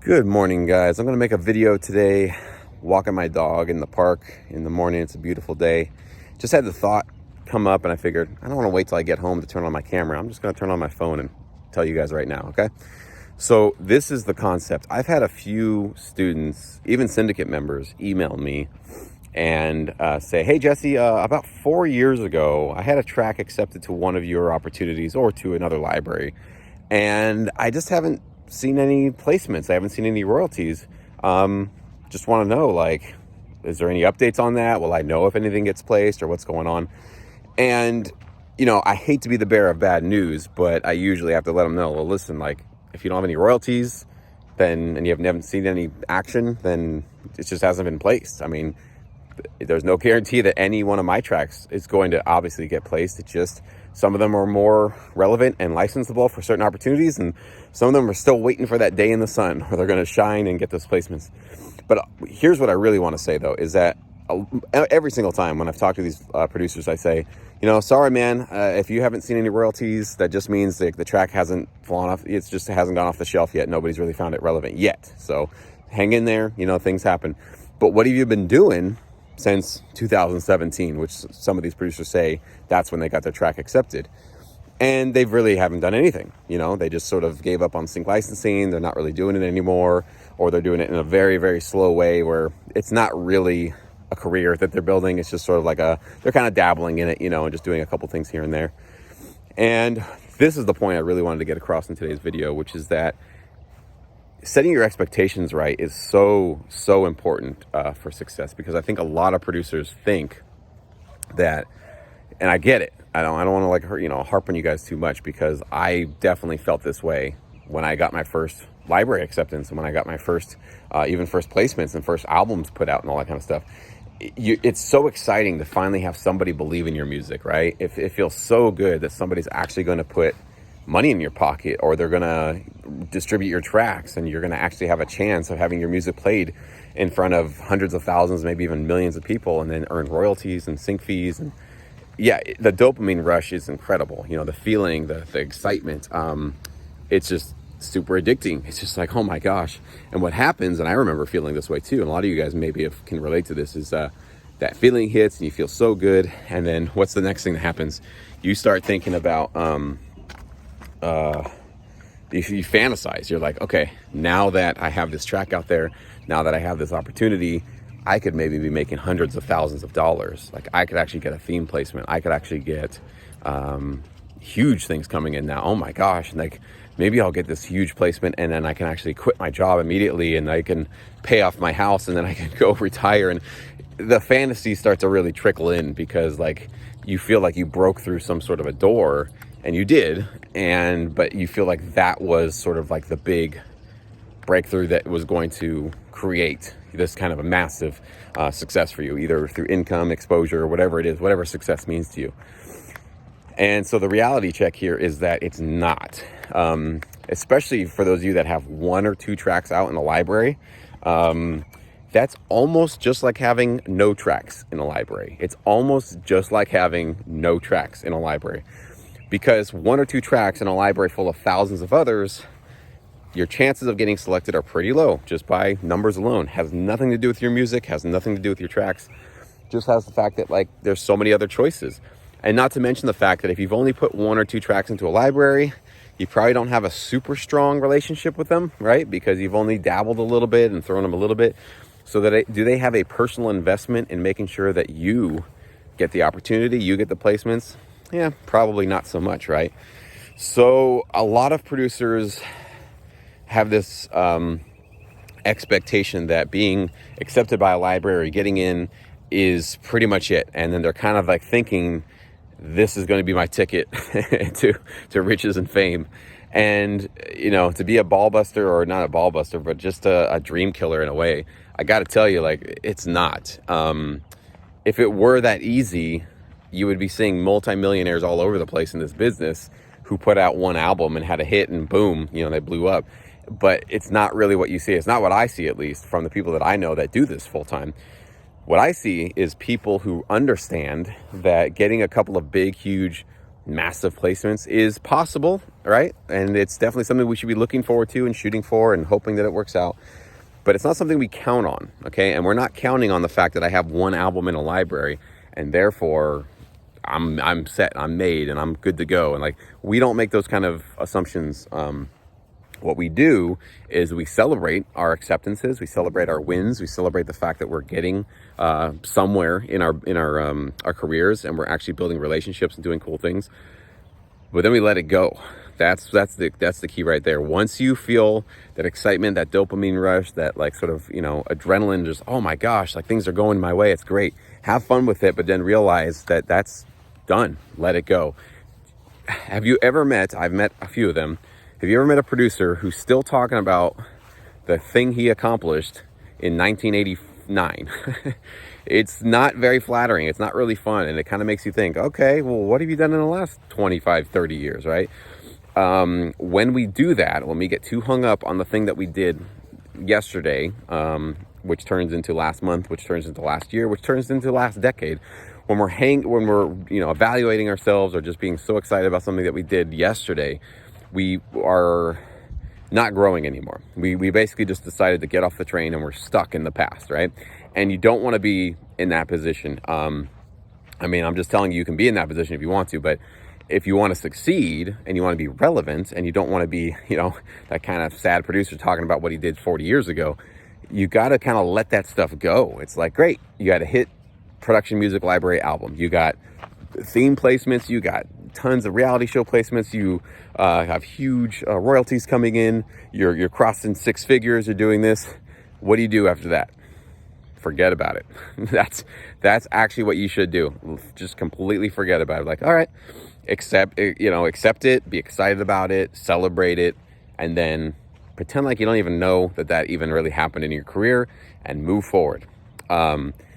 Good morning, guys. I'm going to make a video today walking my dog in the park in the morning. It's a beautiful day. Just had the thought come up and I figured I don't want to wait till I get home to turn on my camera. I'm just going to turn on my phone and tell you guys right now, okay? So this is the concept. I've had a few students, even syndicate members, email me and say, hey, Jesse, about 4 years ago, I had a track accepted to one of your opportunities or to another library. And I just haven't seen any placements. I haven't seen any royalties. Just want to know, like, is there any updates on that? Will I know if anything gets placed or what's going on? And, I hate to be the bearer of bad news, but I usually have to let them know, well, listen, like, if you don't have any royalties, then, and you haven't seen any action, then it just hasn't been placed. I mean, there's no guarantee that any one of my tracks is going to obviously get placed. It's just some of them are more relevant and licensable for certain opportunities, and some of them are still waiting for that day in the sun where they're going to shine and get those placements. But here's what I really want to say, though, is that every single time when I've talked to these producers, I say, sorry, man, if you haven't seen any royalties, that just means the track hasn't fallen off. It hasn't gone off the shelf yet. Nobody's really found it relevant yet. So hang in there. Things happen. But what have you been doing since 2017, which some of these producers say that's when they got their track accepted? And they really haven't done anything. They just sort of gave up on sync licensing. They're not really doing it anymore, or they're doing it in a very, very slow way where it's not really a career that they're building. It's just sort of like they're kind of dabbling in it, and just doing a couple things here and there. And this is the point I really wanted to get across in today's video, which is that setting your expectations right is so important for success, because I think a lot of producers think that, and I get it. I don't want to harp on you guys too much, because I definitely felt this way when I got my first library acceptance and when I got my first placements and first albums put out and all that kind of stuff. It's so exciting to finally have somebody believe in your music, right? It feels so good that somebody's actually going to put money in your pocket, or they're going to distribute your tracks, and you're going to actually have a chance of having your music played in front of hundreds of thousands, maybe even millions of people, and then earn royalties and sync fees. And yeah, the dopamine rush is incredible. The feeling, the excitement, it's just super addicting. It's just like, oh my gosh. And what happens, and I remember feeling this way too, and a lot of you guys maybe can relate to this, is that feeling hits and you feel so good. And then what's the next thing that happens? You start thinking about, if you fantasize, you're like, okay, now that I have this track out there, now that I have this opportunity, I could maybe be making hundreds of thousands of dollars. Like, I could actually get a theme placement. I could actually get huge things coming in now. Oh my gosh. And like, maybe I'll get this huge placement, and then I can actually quit my job immediately, and I can pay off my house, and then I can go retire. And the fantasy starts to really trickle in, because like, you feel like you broke through some sort of a door, and you did, but you feel like that was sort of like the big breakthrough that was going to create this kind of a massive success for you, either through income, exposure, or whatever it is, whatever success means to you. And so the reality check here is that it's not, especially for those of you that have one or two tracks out in a library. That's almost just like having no tracks in a library. It's almost just like having no tracks in a library. Because one or two tracks in a library full of thousands of others, your chances of getting selected are pretty low, just by numbers alone. Has nothing to do with your music, has nothing to do with your tracks. Just has the fact that, like, there's so many other choices. And not to mention the fact that if you've only put one or two tracks into a library, you probably don't have a super strong relationship with them, right? Because you've only dabbled a little bit and thrown them a little bit. So do they have a personal investment in making sure that you get the opportunity, you get the placements? Yeah, probably not so much, right? So a lot of producers have this expectation that being accepted by a library, getting in, is pretty much it. And then they're kind of like thinking, this is going to be my ticket to riches and fame. And, to be a ball buster, or not a ball buster, but just a dream killer in a way, I got to tell you, like, it's not. If it were that easy, you would be seeing multimillionaires all over the place in this business who put out one album and had a hit, and boom, they blew up. But it's not really what you see. It's not what I see, at least from the people that I know that do this full time. What I see is people who understand that getting a couple of big, huge massive placements is possible, right? And it's definitely something we should be looking forward to and shooting for and hoping that it works out. But it's not something we count on, okay? And we're not counting on the fact that I have one album in a library and therefore I'm set, I'm made, and I'm good to go. And like, we don't make those kind of assumptions. What we do is we celebrate our acceptances, we celebrate our wins, we celebrate the fact that we're getting somewhere in our careers, and we're actually building relationships and doing cool things. But then we let it go. That's the key right there. Once you feel that excitement, that dopamine rush, that like sort of, adrenaline, just, oh my gosh, like things are going my way, it's great. Have fun with it, but then realize that that's done. Let it go. Have you ever met, I've met a few of them, have you ever met a producer who's still talking about the thing he accomplished in 1989? It's not very flattering. It's not really fun. And it kind of makes you think, okay, well, what have you done in the last 25, 30 years, right? When we do that, when we get too hung up on the thing that we did yesterday, which turns into last month, which turns into last year, which turns into last decade, when we're evaluating ourselves or just being so excited about something that we did yesterday, we are not growing anymore. We basically just decided to get off the train and we're stuck in the past, right? And you don't want to be in that position. I'm just telling you, you can be in that position if you want to, but if you want to succeed and you want to be relevant and you don't want to be, that kind of sad producer talking about what he did 40 years ago, you got to kind of let that stuff go. It's like, great, you got a hit production music library album. You got theme placements. You got tons of reality show placements. You have huge royalties coming in. You're crossing six figures. You're doing this. What do you do after that? Forget about it. That's actually what you should do. Just completely forget about it. Like, all right, accept it, be excited about it, celebrate it, and then pretend like you don't even know that even really happened in your career and move forward.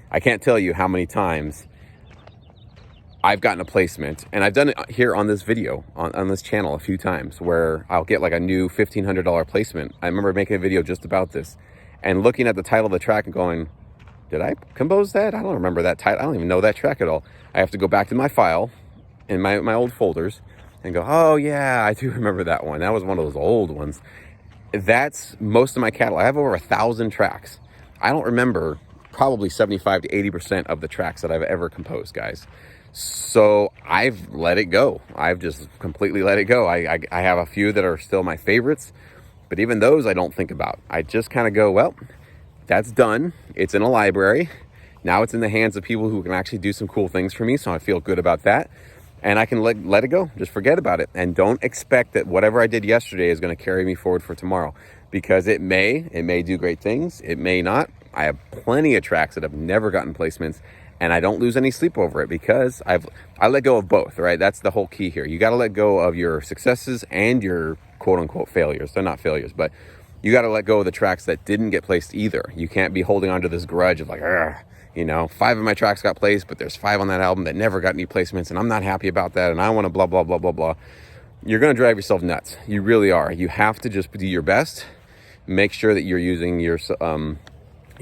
I can't tell you how many times I've gotten a placement, and I've done it here on this video, on this channel a few times, where I'll get like a new $1,500 placement. I remember making a video just about this and looking at the title of the track and going, did I compose that? I don't remember that title. I don't even know that track at all. I have to go back to my file in my old folders and go, oh yeah, I do remember that one. That was one of those old ones. That's most of my catalog. I have over 1,000 tracks. I don't remember probably 75 to 80% of the tracks that I've ever composed, guys. So I've let it go. I've just completely let it go. I have a few that are still my favorites, but even those I don't think about. I just kind of go, well, that's done. It's in a library. Now it's in the hands of people who can actually do some cool things for me. So I feel good about that. And I can let it go. Just forget about it. And don't expect that whatever I did yesterday is going to carry me forward for tomorrow, because it may do great things. It may not. I have plenty of tracks that have never gotten placements, and I don't lose any sleep over it because I let go of both, right? That's the whole key here. You got to let go of your successes and your quote unquote failures. They're not failures, but you got to let go of the tracks that didn't get placed either. You can't be holding on to this grudge of like, 5 of my tracks got placed, but there's 5 on that album that never got any placements, and I'm not happy about that, and I want to blah, blah, blah, blah, blah. You're going to drive yourself nuts. You really are. You have to just do your best. Make sure that you're using you're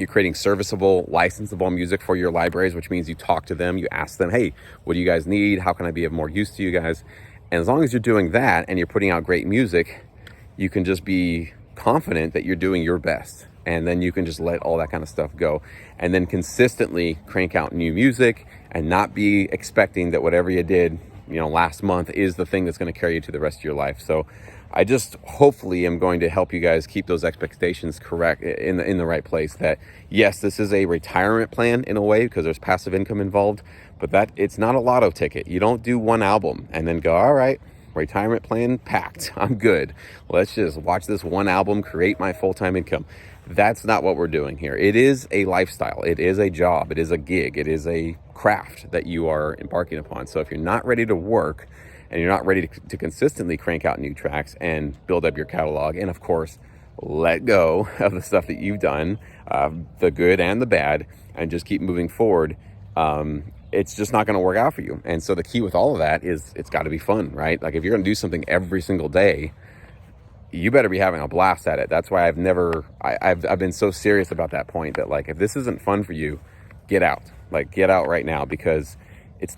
creating serviceable, licensable music for your libraries, which means you talk to them, you ask them, hey, what do you guys need? How can I be of more use to you guys? And as long as you're doing that and you're putting out great music, you can just be confident that you're doing your best. And then you can just let all that kind of stuff go. And then consistently crank out new music and not be expecting that whatever you did, last month is the thing that's going to carry you to the rest of your life. So I just hopefully am going to help you guys keep those expectations correct in the right place. That yes, this is a retirement plan in a way because there's passive income involved, but that it's not a lotto ticket. You don't do one album and then go, all right, retirement plan packed, I'm good. Let's just watch this one album create my full-time income. That's not what we're doing here. It is a lifestyle. It is a job. It is a gig. It is a craft that you are embarking upon. So if you're not ready to work and you're not ready to consistently crank out new tracks and build up your catalog, and of course, let go of the stuff that you've done, the good and the bad, and just keep moving forward, it's just not going to work out for you. And so the key with all of that is it's got to be fun, right? Like if you're going to do something every single day, you better be having a blast at it. That's why I've been so serious about that point that like, if this isn't fun for you, get out. Like get out right now, because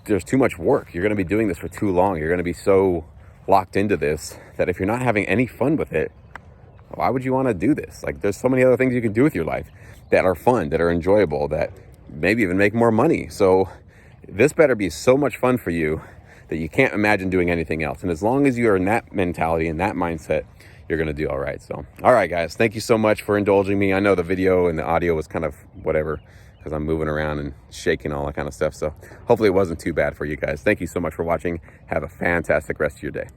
there's too much work. You're going to be doing this for too long. You're going to be so locked into this that if you're not having any fun with it, why would you want to do this? Like, there's so many other things you can do with your life that are fun, that are enjoyable, that maybe even make more money. So this better be so much fun for you that you can't imagine doing anything else. And as long as you're in that mentality and that mindset, you're going to do all right. So, all right, guys, thank you so much for indulging me. I know the video and the audio was kind of whatever because I'm moving around and shaking, all that kind of stuff. So hopefully it wasn't too bad for you guys. Thank you so much for watching. Have a fantastic rest of your day.